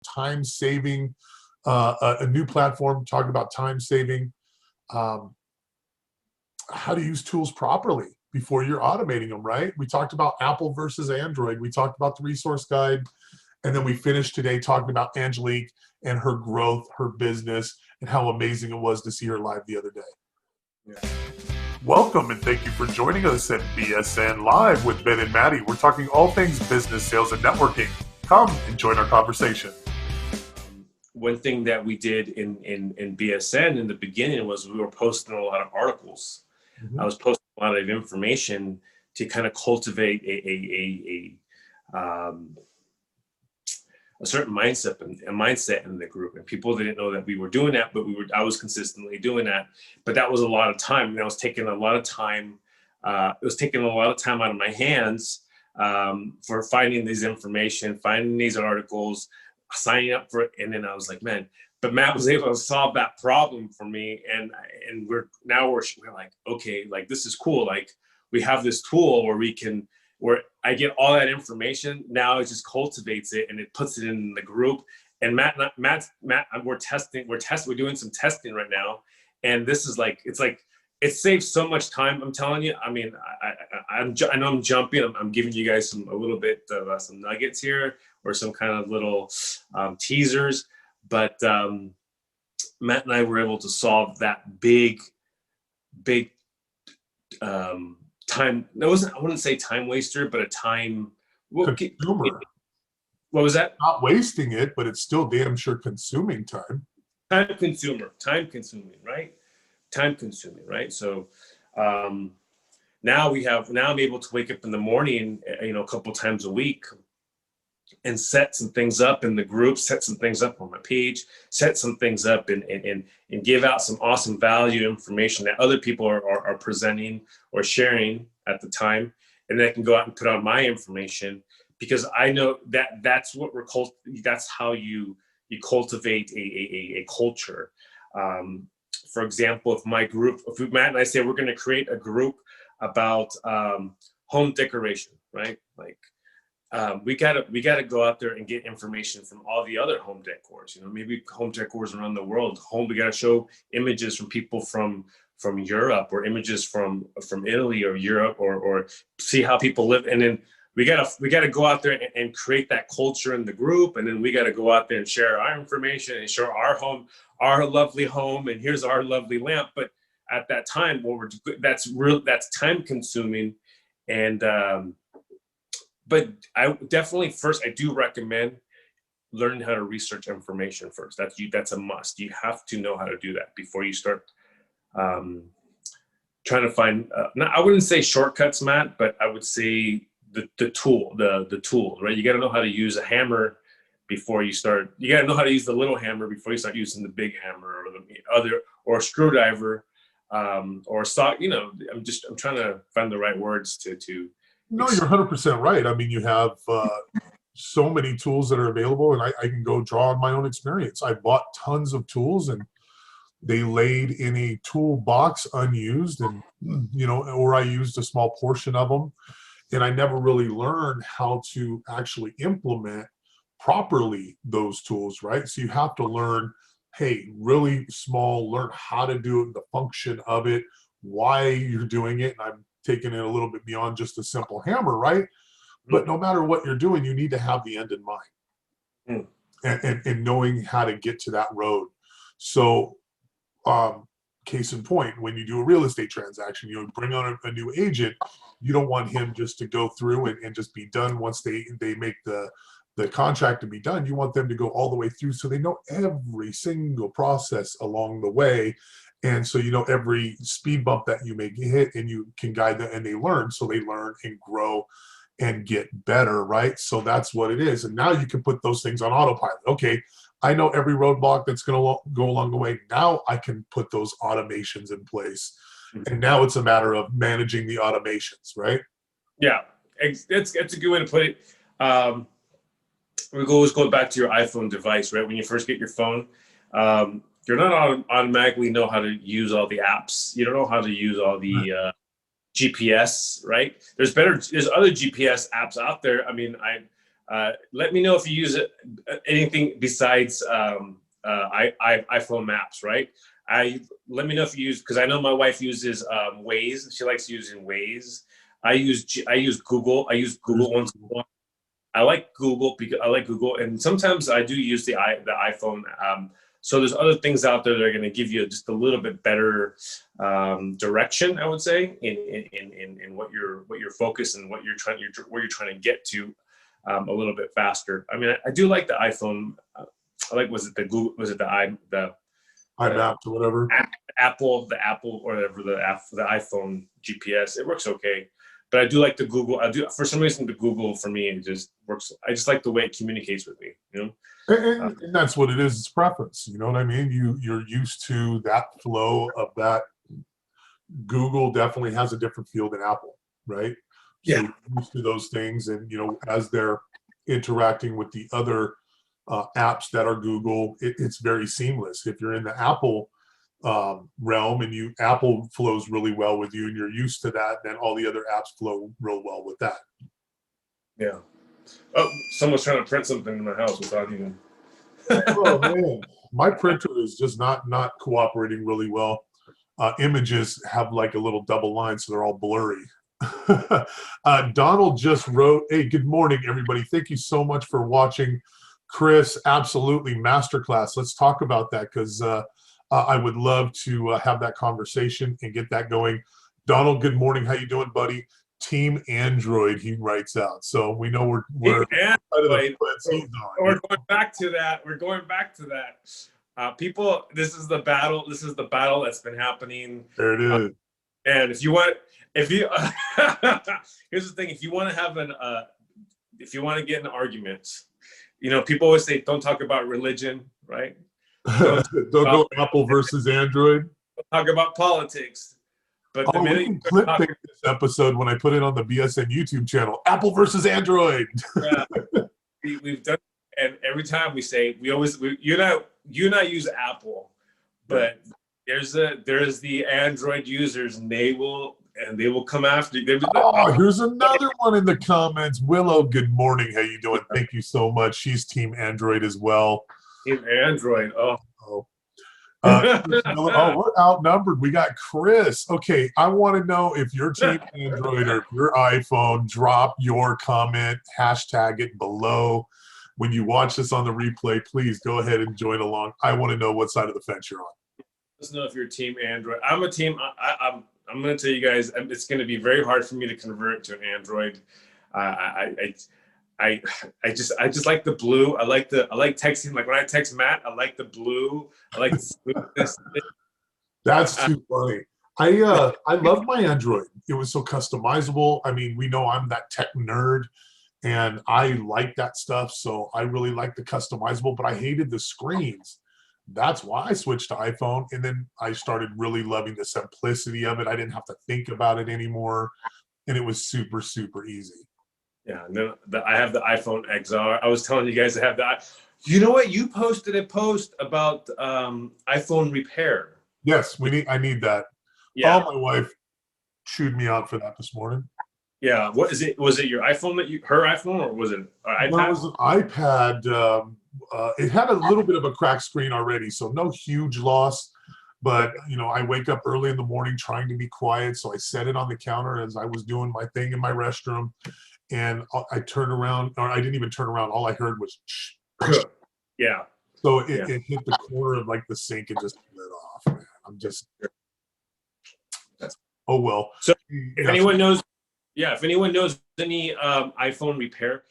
time saving, a new platform talking about time saving, um, how to use tools properly before you're automating them, right? We talked about Apple versus Android. We talked about the resource guide. And then we finished today talking about Angelique and her growth, her business, and how amazing it was to see her live the other day. Yeah. Welcome and thank you for joining us at BSN Live with Ben and Maddie. We're talking all things business, sales, and networking. Come and join our conversation. One thing that we did in BSN in the beginning was we were posting a lot of articles. I was posting a lot of information to kind of cultivate a certain mindset in the group, and people didn't know that we were doing that, but I was consistently doing that. But that was a lot of time, and I was taking a lot of time. It was taking a lot of time out of my hands for finding this information, finding these articles, signing up for it, and then I was like, man. But Matt was able to solve that problem for me, and we're like, okay, like this is cool. Like we have this tool where I get all that information. Now it just cultivates it and it puts it in the group. And Matt, we're doing some testing right now, and this is like it saves so much time. I'm telling you. I mean, I know I'm jumping. I'm giving you guys a little bit of some nuggets here or some kind of little teasers. But Matt and I were able to solve that big time. I wouldn't say time waster, but a time consumer. What was that? Not wasting it, but it's still damn sure consuming time. Time consuming, right? Time consuming, right? So now I'm able to wake up in the morning, a couple times a week, and set some things up in the group, set some things up on my page, set some things up and give out some awesome value information that other people are presenting or sharing at the time. And then I can go out and put out my information, because I know that's how you cultivate a culture. For example, if Matt and I say we're going to create a group about home decoration, right? Like, we gotta go out there and get information from all the other home decors. Maybe home decors around the world. We gotta show images from people from Europe, or images from Italy or Europe, or see how people live. And then we gotta go out there and create that culture in the group. And then we gotta go out there and share our information and share our lovely home, and here's our lovely lamp. But at that time, that's time consuming, and but I definitely first, I do recommend learning how to research information first. That's a must. You have to know how to do that before you start trying to find. I wouldn't say shortcuts, Matt, but I would say the tool, right? You got to know how to use a hammer before you start. You got to know how to use the little hammer before you start using the big hammer, or a screwdriver, or saw. I'm trying to find the right words to. No, you're 100% right. I mean, you have so many tools that are available, and I can go draw on my own experience. I bought tons of tools, and they laid in a toolbox unused, and or I used a small portion of them, and I never really learned how to actually implement properly those tools, right? So you have to learn, hey, really small, learn how to do it, the function of it, why you're doing it, and I'm taking it a little bit beyond just a simple hammer, right? But no matter what you're doing, you need to have the end in mind, and knowing how to get to that road. So case in point, when you do a real estate transaction, bring on a new agent, you don't want him just to go through and just be done once they make the contract to be done. You want them to go all the way through, so they know every single process along the way. And so every speed bump that you may hit, and you can guide them, and they learn. So they learn and grow and get better, right? So that's what it is. And now you can put those things on autopilot. Okay, I know every roadblock that's going to go along the way. Now I can put those automations in place. And now it's a matter of managing the automations, right? Yeah, it's a good way to put it. We always go back to your iPhone device, right? When you first get your phone, you're not automatically know how to use all the apps. You don't know how to use all the GPS, right? There's other GPS apps out there. I mean, Let me know if you use anything besides iPhone Maps, right? Let me know if you use, because I know my wife uses Waze. She likes using Waze. I use Google. I use Google once in a while. I like Google because I like Google, and sometimes I do use the iPhone. So there's other things out there that are going to give you just a little bit better direction, I would say, in what your focus and what you're trying to get to a little bit faster. I mean, I do like the iPhone. I like, was it the Google? Was it the iMaps or whatever? Apple or whatever, the iPhone GPS. It works okay. But I do like the Google. I do, for some reason, the Google for me, it just works. I just like the way it communicates with me, you know? And that's what it is. It's preference. You know what I mean? You're used to that flow of that. Google definitely has a different feel than Apple, right? So Yeah. you're used to those things, and as they're interacting with the other apps that are Google, it's very seamless. If you're in the Apple realm and Apple flows really well with you and you're used to that, then all the other apps flow real well with that. Yeah. Oh, someone's trying to print something in my house without even. Oh man, my printer is just not cooperating really well. Images have like a little double line, so they're all blurry. Donald just wrote, "Hey, good morning, everybody. Thank you so much for watching." Chris, absolutely masterclass. Let's talk about that, because I would love to have that conversation and get that going. Donald, good morning. How you doing, buddy? Team Android, he writes out. So we know we're Android. We're going back to that. We're going back to that. People, this is the battle. This is the battle that's been happening. There it is. And here's the thing. If you want to have if you want to get in arguments, people always say, don't talk about religion, right? Don't go Apple versus Android. Don't talk about politics. But the minute we can clip this episode when I put it on the BSN YouTube channel, Apple versus Android. Yeah, we've done, and every time we say, you not use Apple, but there's the Android users, and they will come after you. Oh, here's another one in the comments. Willow, good morning. How you doing? Thank you so much. She's Team Android as well. Team Android. Oh. We're outnumbered. We got Chris. Okay, I want to know if you're Team Android or your iPhone. Drop your comment, hashtag it below. When you watch this on the replay, please go ahead and join along. I want to know what side of the fence you're on. Let us know if you're Team Android. I'm a team. I'm going to tell you guys, it's going to be very hard for me to convert to an Android. I just like the blue. I like texting. Like when I text Matt, I like the blue. I like the smoothness. That's too funny. I love my Android. It was so customizable. I mean, we know I'm that tech nerd, and I like that stuff. So I really like the customizable, but I hated the screens. That's why I switched to iPhone, and then I started really loving the simplicity of it. I didn't have to think about it anymore, and it was super, super easy. Yeah, no, I have the iPhone XR. I was telling you guys I have that. You know what? You posted a post about iPhone repair. Yes, I need that. Yeah. Oh, my wife chewed me out for that this morning. Yeah. What is it? Was it your iPhone her iPhone, or was it an iPad? No, it was an iPad. It had a little bit of a cracked screen already, so no huge loss. But I wake up early in the morning trying to be quiet, so I set it on the counter as I was doing my thing in my restroom. And I turned around, or I didn't even turn around. All I heard was, yeah. So it hit the corner of like the sink and just lit off. Man, I'm just, oh well. So if anyone knows any iPhone repair,